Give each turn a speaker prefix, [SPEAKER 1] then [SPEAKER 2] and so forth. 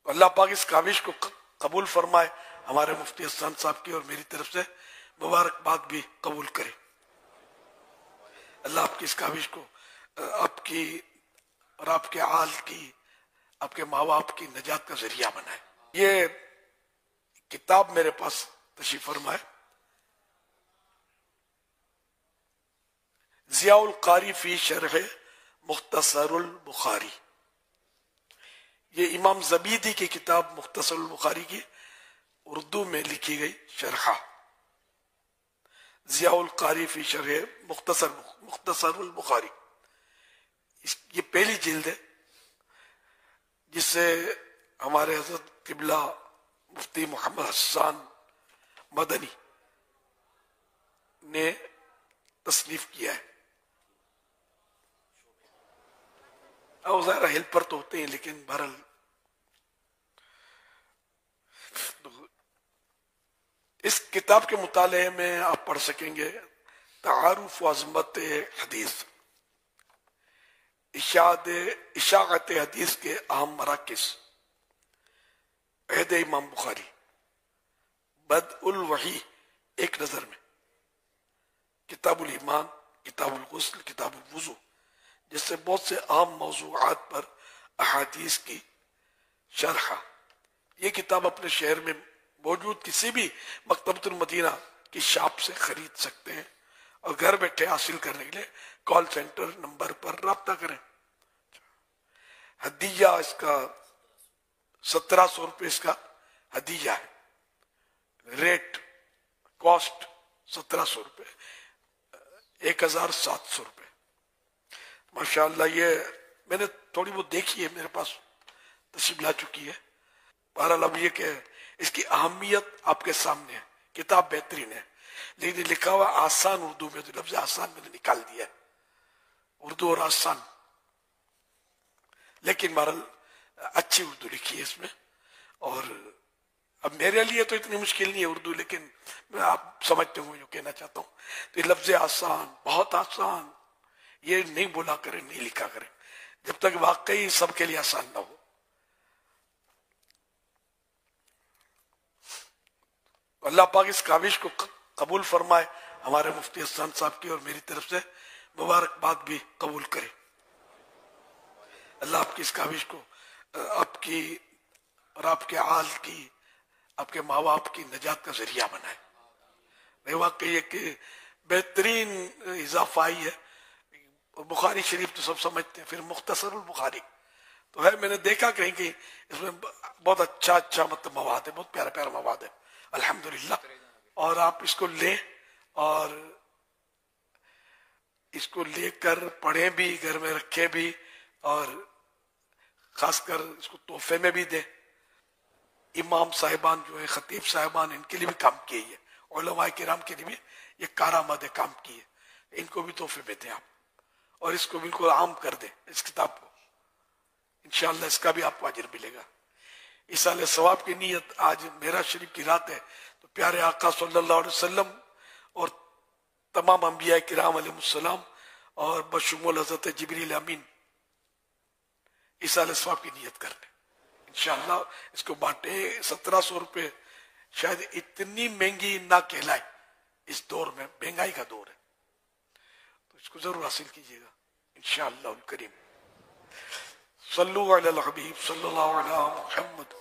[SPEAKER 1] تو اللہ پاک اس کاوش کو قبول فرمائے، ہمارے مفتی حسان صاحب کی اور میری طرف سے مبارکباد بھی قبول کرے۔ اللہ آپ کی اس کاوش کو آپ کی اور آپ کے آل کی، آپ کے ماں باپ کی نجات کا ذریعہ بنائے۔ یہ کتاب میرے پاس تشریف فرمائے، ضیاء القاری فی شرح مختصر البخاری، یہ امام زبیدی کی کتاب مختصر البخاری کی اردو میں لکھی گئی شرح، ضیاء القاری فی شرح مختصر البخاری۔ یہ پہلی جلد ہے جس سے ہمارے حضرت قبلہ مفتی محمد حسان مدنی نے تصنیف کیا ہے۔ ظاہر ہیلپر تو ہوتے ہیں، لیکن بہرحال اس کتاب کے مطالعے میں آپ پڑھ سکیں گے تعارف و عظمت حدیث، اشاعت حدیث کے اہم مراکز، عہد امام بخاری، بدء الوحی ایک نظر میں، کتاب الایمان، کتاب الغسل، کتاب الوضو، جس سے بہت سے اہم موضوعات پر احادیث کی شرح۔ یہ کتاب اپنے شہر میں موجود کسی بھی مکتبۃ المدینہ کی شاپ سے خرید سکتے ہیں، اور گھر بیٹھے حاصل کرنے کے لیے کال سینٹر نمبر پر رابطہ کریں۔ ہدیہ اس کا 1700 روپے اس کا ہدیہ ہے، ریٹ کاسٹ 1700 روپے، 1700 روپے۔ ماشاءاللہ یہ میں نے تھوڑی بہت دیکھی ہے، میرے پاس تشریف لا چکی ہے۔ بہرحال اب یہ کہ اس کی اہمیت آپ کے سامنے ہے، کتاب بہترین ہے، لیکن یہ لکھا ہوا آسان اردو میں، تو لفظ آسان میں نے نکال دیا ہے، اردو اور آسان، لیکن بہرحال اچھی اردو لکھی ہے اس میں۔ اور اب میرے لیے تو اتنی مشکل نہیں ہے اردو، لیکن میں آپ سمجھتے ہوں جو کہنا چاہتا ہوں، تو یہ لفظ آسان، بہت آسان، یہ نہیں بولا کریں، نہیں لکھا کریں جب تک واقعی سب کے لیے آسان نہ ہو۔ اللہ پاک اس کاوش کو قبول فرمائے، ہمارے مفتی حسان صاحب کی اور میری طرف سے مبارکباد بھی قبول کرے۔ اللہ آپ کی اس کاوش کو آپ کی اور آپ کے آل کی، آپ کے ماں باپ کی نجات کا ذریعہ بنائے۔ میں واقعی ایک بہترین اضافہ آئی ہے، بخاری شریف تو سب سمجھتے ہیں، پھر مختصر البخاری تو ہے، میں نے دیکھا کہیں کہ اس میں بہت اچھا مطلب مواد ہے، بہت پیارا پیارا مواد ہے الحمدللہ۔ اور آپ اس کو لیں اور اس کو لے کر پڑھیں بھی، گھر میں رکھیں بھی، اور خاص کر اس کو تحفے میں بھی دیں۔ امام صاحبان جو ہیں، خطیب صاحبان، ان کے لیے بھی کام کیے، یہ علماء کرام کے لیے بھی یہ کارآمد کام کیے، ان کو بھی تحفے میں دیں آپ، اور اس کو بالکل عام کر دیں اس کتاب کو، انشاءاللہ اس کا بھی آپ کو اجر ملے گا۔ ایصال ثواب کی نیت، آج معراج شریف کی رات ہے، تو پیارے آقا صلی اللہ علیہ وسلم اور تمام انبیاء کرام علیہ السلام اور بشمول حضرت جبریل امین ایصال ثواب کی نیت کر لیں، انشاءاللہ اس کو بانٹے۔ 1700 روپے شاید اتنی مہنگی نہ کہلائے، اس دور میں مہنگائی کا دور ہے، تو اس کو ضرور حاصل کیجیے گا انشاءاللہ الکریم۔ صلو علی الحبیب صلی اللہ علیہ محمد۔